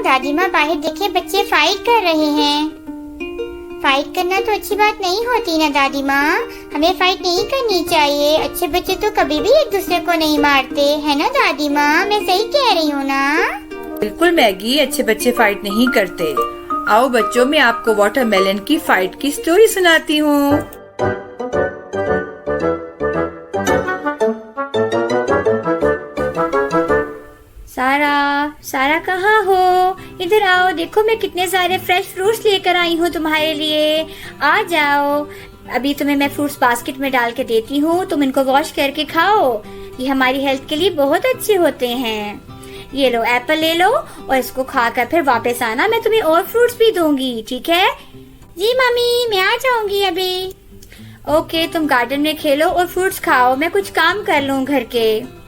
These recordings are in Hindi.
दादी माँ बाहर देखिए, बच्चे फाइट कर रहे हैं। फाइट करना तो अच्छी बात नहीं होती ना दादी माँ, हमें फाइट नहीं करनी चाहिए। अच्छे बच्चे तो कभी भी एक दूसरे को नहीं मारते, है ना दादी माँ? मैं सही कह रही हूँ ना? बिल्कुल मैगी, अच्छे बच्चे फाइट नहीं करते। आओ बच्चों, मैं आपको वाटरमेलन की फाइट की स्टोरी सुनाती हूँ। सारा कहाँ हो? इधर आओ, देखो मैं कितने सारे फ्रेश फ्रूट्स लेकर आई हूँ तुम्हारे लिए। आ जाओ, अभी तुम्हें मैं फ्रूट्स बास्केट में डाल के देती हूँ, तुम इनको वॉश करके खाओ। ये हमारी हेल्थ के लिए बहुत अच्छे होते हैं। ये लो, एप्पल ले लो और इसको खाकर फिर वापस आना, मैं तुम्हें और फ्रूट्स भी दूंगी, ठीक है? जी मम्मी, मैं आ जाऊंगी अभी। ओके, तुम गार्डन में खेलो और फ्रूट्स खाओ, मैं कुछ काम कर लूँ घर के।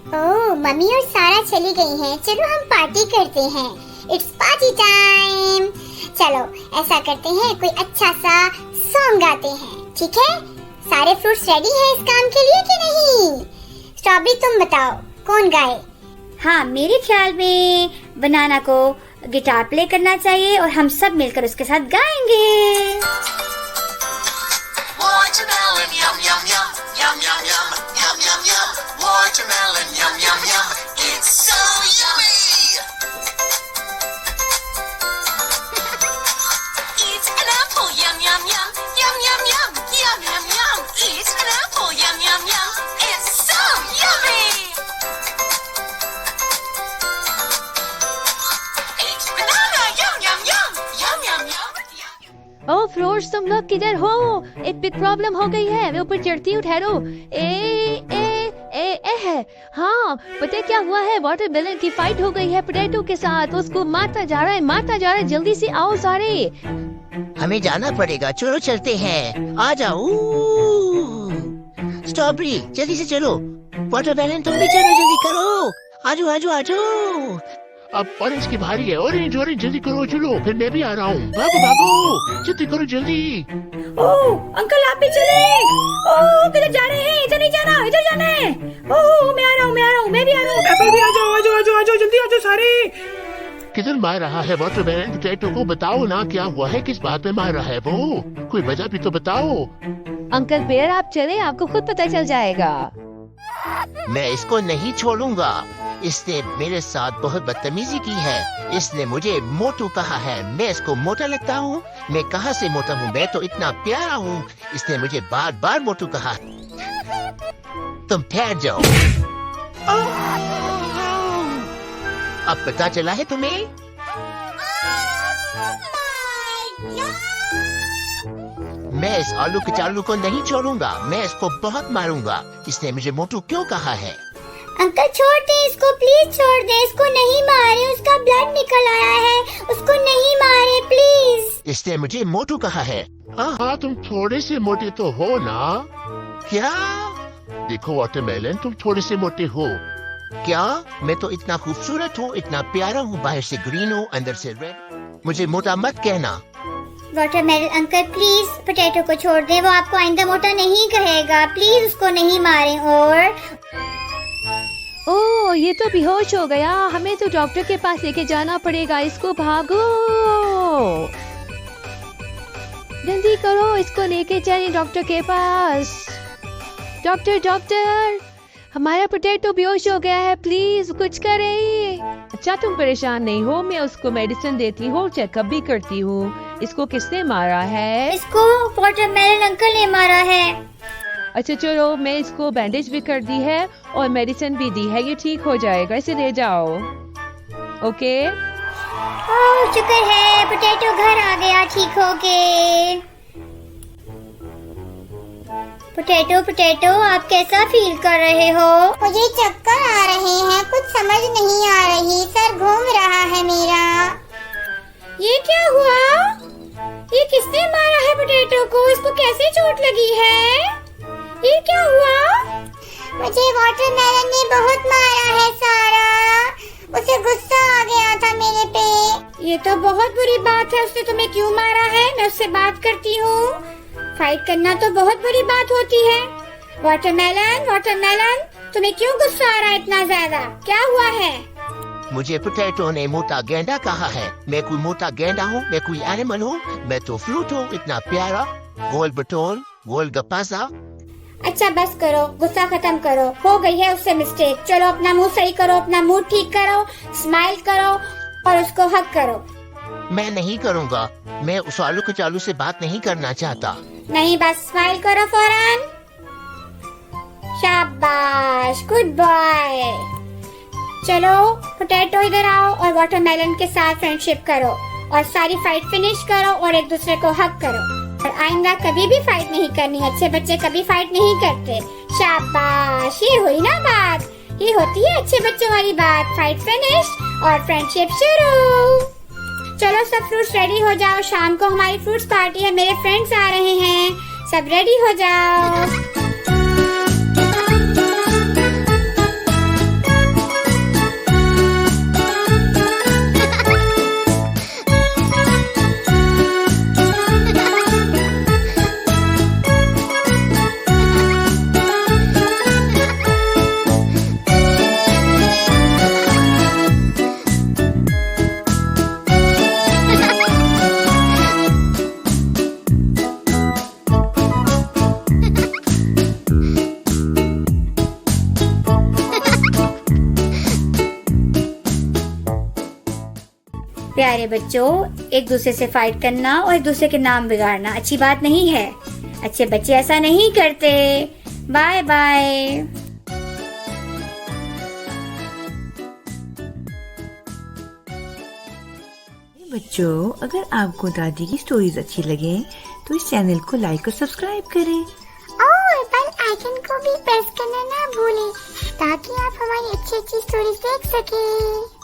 ओह, मम्मी और सारा चली गई हैं। चलो हम पार्टी करते हैं। It's party time. चलो ऐसा करते हैं, कोई अच्छा सा सॉन्ग गाते हैं, ठीक है? सारे फ्रूट्स रेडी हैं इस काम के लिए कि नहीं? स्ट्रॉबेरी तुम बताओ कौन गाए? हाँ, मेरे ख्याल में बनाना को गिटार प्ले करना चाहिए और हम सब मिलकर उसके साथ गाएंगे। Watermelon, yum yum yum, yum yum yum, yum yum yum. Watermelon, yum yum yum. It's so yummy. Eat an apple, yum yum yum, yum yum yum, yum yum yum. Eat an apple, yum yum yum. It's so yummy. Eat banana, yum yum yum, yum yum yum. Oh floors, तुम लोग किधर हो? एक बिग प्रॉब्लम हो गई है, मैं ऊपर चढ़ती हूँ, ठहरो। है हाँ, पता है क्या हुआ है? वाटरमेलन की फाइट हो गई है पोटैटो के साथ, उसको मारता जा रहा है। जल्दी से आओ सारे। हमें जाना पड़ेगा, चलो चलते हैं। आ जाओ स्ट्रॉबेरी, जल्दी से चलो। वाटरमेलन तुम भी चलो, जल्दी करो। आजो आजो आजो। अब ऑरेंज की भारी है। ऑरेंज जल्दी करो, चलो। फिर मैं भी आ रहा हूँ। भागो जल्दी करो, जल्दी। ओह अंकल, आप भी चले? ओह किधर जा रहे हैं? इधर नहीं जाना, इधर जाना है। ओह मैं आ रहा हूँ, मैं भी आ रहा हूँ। एप्पल भी आ जाओ, जल्दी आ जाओ सारे। किधर मार रहा है वाटरमेलन पोटैटो को? बताओ ना, क्या हुआ है? किस बात में मार रहा है वो? कोई वजह भी तो बताओ। अंकल बेयर, आप चले, आपको खुद पता चल जाएगा। मैं इसको नहीं छोड़ूंगा। इसने मेरे साथ बहुत बदतमीजी की है। इसने मुझे मोटू कहा है। मैं इसको मोटा लगता हूँ? मैं कहाँ से मोटा हूँ? मैं तो इतना प्यारा हूँ। इसने मुझे बार बार मोटू कहा। तुम ठहर जाओ। अब पता चला है तुम्हें? मैं इस आलू कचालू को नहीं छोड़ूंगा। मैं इसको बहुत मारूंगा। इसने मुझे मोटू क्यों कहा है? अंकल छोड़ दे इसको, प्लीज छोड़ दे इसको, नहीं मारे, उसका ब्लड निकल आया है, उसको नहीं मारे प्लीज। इसने मुझे मोटू कहा है। हाँ, तुम थोड़े से मोटे तो हो ना? क्या? देखो वाटरमेलन, तुम थोड़े से मोटे हो। क्या? मैं तो इतना खूबसूरत हूँ, इतना प्यारा हूँ, बाहर से ग्रीन हूँ, अंदर से रेड। मुझे मोटा मत कहना। वाटरमेलन अंकल प्लीज पोटैटो को छोड़ दे, वो आपको आइंदा मोटा नहीं कहेगा, प्लीज उसको नहीं मारे। और ओह ये तो बेहोश हो गया, हमें तो डॉक्टर के पास लेके जाना पड़ेगा इसको। भागो जल्दी करो, इसको लेके चले डॉक्टर के पास। डॉक्टर हमारा पोटैटो बेहोश हो गया है, प्लीज कुछ करें। अच्छा तुम परेशान नहीं हो, मैं उसको मेडिसिन देती हूँ, चेकअप भी करती हूँ। इसको किसने मारा है? इसको वाटरमेलन अंकल ने मारा है। अच्छा चलो, मैं इसको बैंडेज भी कर दी है और मेडिसिन भी दी है, ये ठीक हो जाएगा, इसे ले जाओ। ओके ओह शुक्र है, पोटैटो घर आ गया ठीक हो के। पोटैटो आप कैसा फील कर रहे हो? मुझे चक्कर आ रहे हैं, कुछ समझ नहीं आ रही, सर घूम रहा है मेरा। ये क्या हुआ? ये किसने मारा है पोटैटो को? इसको कैसे चोट लगी है? ये क्या हुआ? मुझे वाटरमेलन ने बहुत मारा है सारा, उसे गुस्सा आ गया था मेरे पे। ये तो बहुत बुरी बात है, उसने तुम्हें क्यों मारा है? मैं उससे बात करती हूँ। फाइट करना तो बहुत बुरी बात होती है। वाटरमेलन तुम्हें क्यों गुस्सा आ रहा है इतना ज्यादा? क्या हुआ है? मुझे पोटैटो ने मोटा गेंडा कहा है। मैं कोई मोटा गेंडा हूँ? मैं कोई एनिमल हूँ? मैं तो फ्रूट हूँ, इतना प्यारा, गोल बटोल, गोल गप्पासा। अच्छा बस करो, गुस्सा खत्म करो, हो गई है उससे मिस्टेक। चलो अपना मुंह सही करो, अपना मूड ठीक करो, स्माइल करो और उसको हक करो। मैं नहीं करूँगा। मैं उस आलू कचालू से बात नहीं करना चाहता। नहीं, बस स्माइल करो फौरन। शाबाश, गुड बॉय। चलो पोटैटो इधर आओ और वाटरमेलन के साथ फ्रेंडशिप करो और सारी फाइट फिनिश करो और एक दूसरे को हक करो। और आइंदा कभी भी फाइट नहीं करनी। अच्छे बच्चे कभी फाइट नहीं करते। शाबाश, ये हुई ना बात, ये होती है अच्छे बच्चों वाली बात। फाइट फिनिश और फ्रेंडशिप शुरू। चलो सब फ्रूट्स रेडी हो जाओ, शाम को हमारी फ्रूट्स पार्टी है, मेरे फ्रेंड्स आ रहे हैं, सब रेडी हो जाओ। प्यारे बच्चों, एक दूसरे से फाइट करना और एक दूसरे के नाम बिगाड़ना अच्छी बात नहीं है। अच्छे बच्चे ऐसा नहीं करते। Bye bye. बच्चों, अगर आपको दादी की स्टोरीज अच्छी लगे तो इस चैनल को लाइक और सब्सक्राइब करें और बेल आइकन को भी प्रेस करना ना भूलें ताकि आप हमारी अच्छी अच्छी स्टोरीज देख सकें।